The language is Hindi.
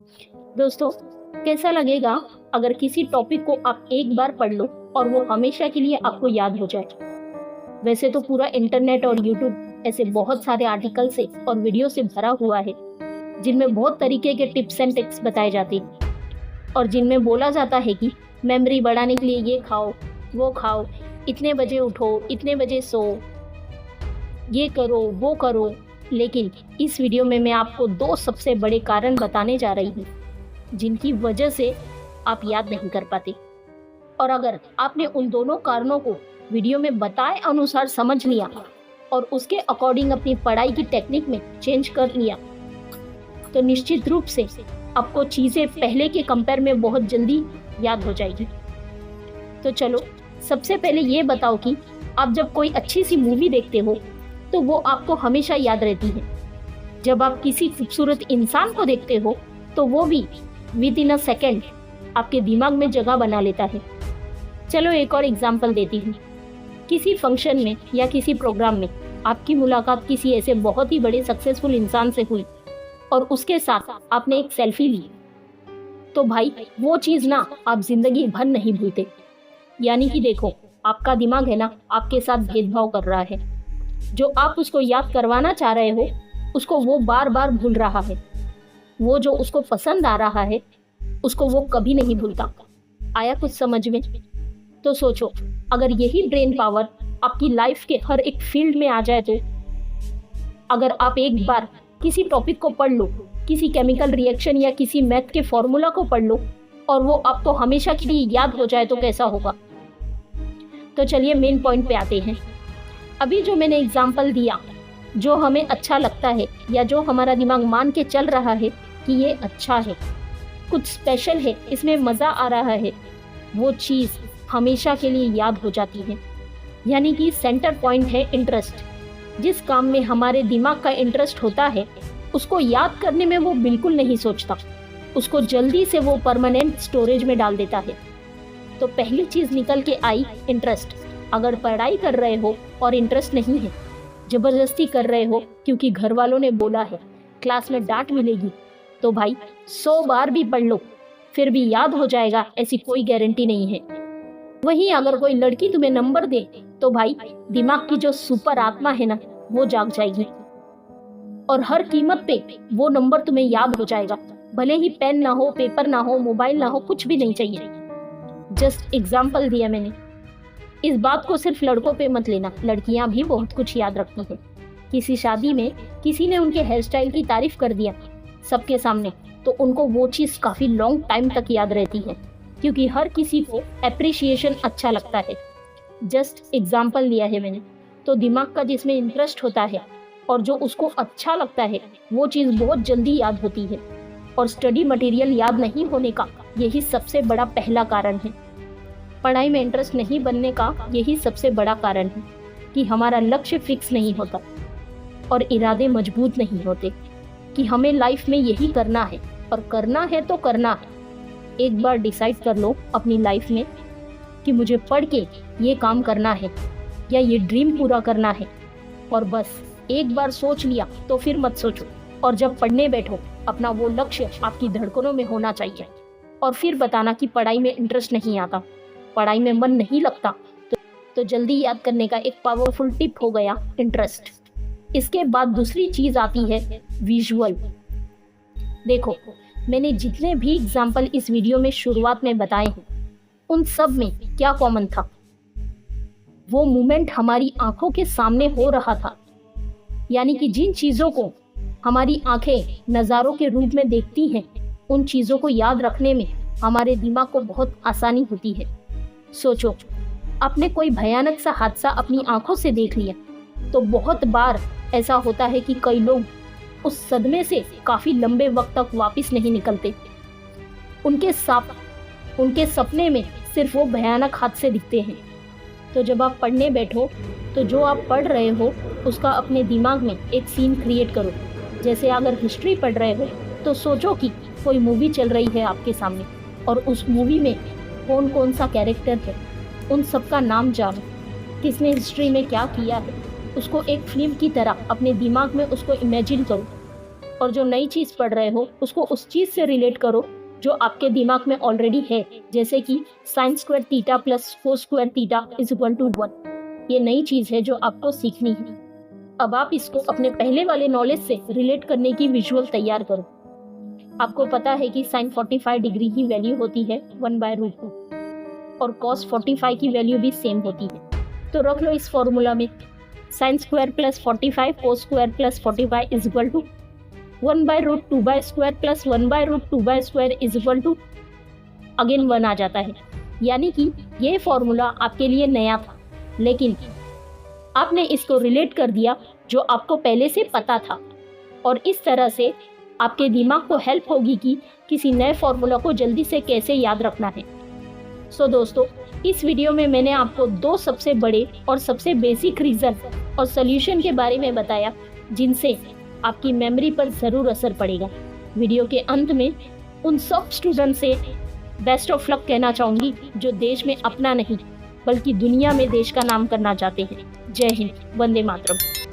दोस्तों, कैसा लगेगा अगर किसी टॉपिक को आप एक बार पढ़ लो और वो हमेशा के लिए आपको याद हो जाए। वैसे तो पूरा इंटरनेट और यूट्यूब ऐसे बहुत सारे आर्टिकल से और वीडियो से भरा हुआ है जिनमें बहुत तरीके के टिप्स एंड ट्रिक्स बताए जाते हैं और जिनमें बोला जाता है कि मेमोरी बढ़ाने के लिए ये खाओ, वो खाओ, इतने बजे उठो, इतने बजे सो, ये करो, वो करो। लेकिन इस वीडियो में मैं आपको दो सबसे बड़े कारण बताने जा रही हूँ जिनकी वजह से आप याद नहीं कर पाते। और अगर आपने उन दोनों कारणों को वीडियो में बताए अनुसार समझ लिया और उसके अकॉर्डिंग अपनी पढ़ाई की टेक्निक में चेंज कर लिया तो निश्चित रूप से आपको चीज़ें पहले के कंपेयर में बहुत जल्दी याद हो जाएगी। तो चलो, सबसे पहले ये बताओ कि आप जब कोई अच्छी सी मूवी देखते हो तो वो आपको हमेशा याद रहती है। जब आप किसी खूबसूरत इंसान को देखते हो तो वो भी विद इन अ सेकेंड आपके दिमाग में जगह बना लेता है। चलो एक और एग्जांपल देती हूँ। किसी फंक्शन में या किसी प्रोग्राम में आपकी मुलाकात किसी ऐसे बहुत ही बड़े सक्सेसफुल इंसान से हुई और उसके साथ आपने एक सेल्फी ली, तो भाई वो चीज़ ना आप जिंदगी भर नहीं भूलते। यानी कि देखो, आपका दिमाग है ना आपके साथ भेदभाव कर रहा है। जो आप उसको याद करवाना चाह रहे हो उसको वो बार बार भूल रहा है। वो जो उसको पसंद आ रहा है उसको वो कभी नहीं भूलता। आया कुछ समझ में? तो सोचो, अगर यही ब्रेन पावर आपकी लाइफ के हर एक फील्ड में आ जाए तो अगर आप एक बार किसी टॉपिक को पढ़ लो, किसी केमिकल रिएक्शन या किसी मैथ के फॉर्मूला को पढ़ लो और वो आपको हमेशा के लिए याद हो जाए तो कैसा होगा? तो चलिए मेन पॉइंट पे आते हैं। अभी जो मैंने एग्जाम्पल दिया, जो हमें अच्छा लगता है या जो हमारा दिमाग मान के चल रहा है कि ये अच्छा है, कुछ स्पेशल है, इसमें मज़ा आ रहा है, वो चीज़ हमेशा के लिए याद हो जाती है। यानी कि सेंटर पॉइंट है इंटरेस्ट। जिस काम में हमारे दिमाग का इंटरेस्ट होता है उसको याद करने में वो बिल्कुल नहीं सोचता, उसको जल्दी से वो परमानेंट स्टोरेज में डाल देता है। तो पहली चीज़ निकल के आई इंटरेस्ट। अगर पढ़ाई कर रहे हो और इंटरेस्ट नहीं है, ज़बरदस्ती कर रहे हो क्योंकि घर वालों ने बोला है, क्लास में डांट मिलेगी, तो भाई 100 बार भी पढ़ लो फिर भी याद हो जाएगा ऐसी कोई गारंटी नहीं है। वहीं अगर कोई लड़की तुम्हें नंबर दे तो भाई दिमाग की जो सुपर आत्मा है ना वो जाग जाएगी और हर कीमत पे वो नंबर तुम्हें याद हो जाएगा। भले ही पेन ना हो, पेपर ना हो, मोबाइल ना हो, कुछ भी नहीं चाहिए। जस्ट एग्जाम्पल दिया मैंने। इस बात को सिर्फ लड़कों पे मत लेना, लड़कियां भी बहुत कुछ याद रखती हैं। किसी शादी में किसी ने उनके हेयर स्टाइल की तारीफ कर दिया सबके सामने तो उनको वो चीज़ काफ़ी लॉन्ग टाइम तक याद रहती है क्योंकि हर किसी को एप्रिसिएशन अच्छा लगता है। जस्ट एग्जाम्पल लिया है मैंने। तो दिमाग का जिसमें इंटरेस्ट होता है और जो उसको अच्छा लगता है वो चीज़ बहुत जल्दी याद होती है। और स्टडी मटेरियल याद नहीं होने का यही सबसे बड़ा पहला कारण है। पढ़ाई में इंटरेस्ट नहीं बनने का यही सबसे बड़ा कारण है कि हमारा लक्ष्य फिक्स नहीं होता और इरादे मजबूत नहीं होते कि हमें लाइफ में यही करना है और करना है तो करना है। एक बार डिसाइड कर लो अपनी लाइफ में कि मुझे पढ़ के ये काम करना है या ये ड्रीम पूरा करना है, और बस एक बार सोच लिया तो फिर मत सोचो। और जब पढ़ने बैठो अपना वो लक्ष्य आपकी धड़कनों में होना चाहिए। और फिर बताना कि पढ़ाई में इंटरेस्ट नहीं आता, पढ़ाई में मन नहीं लगता, तो जल्दी याद करने का एक पावरफुल टिप हो गया इंटरेस्ट। इसके बाद दूसरी चीज़ आती है विजुअल। देखो, मैंने जितने भी एग्जाम्पल इस वीडियो में शुरुआत में बताए हैं उन सब में क्या कॉमन था? वो मोमेंट हमारी आंखों के सामने हो रहा था। यानी कि जिन चीज़ों को हमारी आंखें नज़ारों के रूप में देखती हैं उन चीज़ों को याद रखने में हमारे दिमाग को बहुत आसानी होती है। सोचो, आपने कोई भयानक सा हादसा अपनी आंखों से देख लिया तो बहुत बार ऐसा होता है कि कई लोग उस सदमे से काफ़ी लंबे वक्त तक वापस नहीं निकलते। उनके सपने में सिर्फ वो भयानक हादसे दिखते हैं। तो जब आप पढ़ने बैठो तो जो आप पढ़ रहे हो उसका अपने दिमाग में एक सीन क्रिएट करो। जैसे अगर हिस्ट्री पढ़ रहे हो तो सोचो कि कोई मूवी चल रही है आपके सामने और उस मूवी में कौन कौन सा कैरेक्टर है, उन सब का नाम जानो, किसने हिस्ट्री में क्या किया है, उसको एक फिल्म की तरह अपने दिमाग में उसको इमेजिन करो और जो नई चीज़ पढ़ रहे हो उसको उस चीज़ से रिलेट करो जो आपके दिमाग में ऑलरेडी है, जैसे कि sine square theta plus cos square theta is equal to 1। ये नई चीज़ है जो आपको सीखनी है। अब आप इसको अपने पहले वाले नॉलेज से रिलेट करने की विजुअल तैयार करो। आपको पता है कि साइन 45 डिग्री की वैल्यू होती है 1/√2 और कॉस 45 की वैल्यू भी सेम होती है। तो रख लो इस फॉर्मूला में sine square plus 45 cos square plus 45 is equal to 1/√2² plus 1/√2² is equal to again 1 आ जाता है। यानी कि ये फॉर्मूला आपके लिए नया था, लेकिन आपने इसको रिलेट कर दिया जो आपको पहले से पता था, और इस तरह से आपके दिमाग को हेल्प होगी कि किसी नए फॉर्मूला को जल्दी से कैसे याद रखना है। सो दोस्तों, इस वीडियो में मैंने आपको 2 सबसे बड़े और सबसे बेसिक रीज़न और सॉल्यूशन के बारे में बताया जिनसे आपकी मेमोरी पर ज़रूर असर पड़ेगा। वीडियो के अंत में उन सब स्टूडेंट से बेस्ट ऑफ लक कहना चाहूँगी जो देश में अपना नहीं बल्कि दुनिया में देश का नाम करना चाहते हैं। जय हिंद, वंदे मातरम।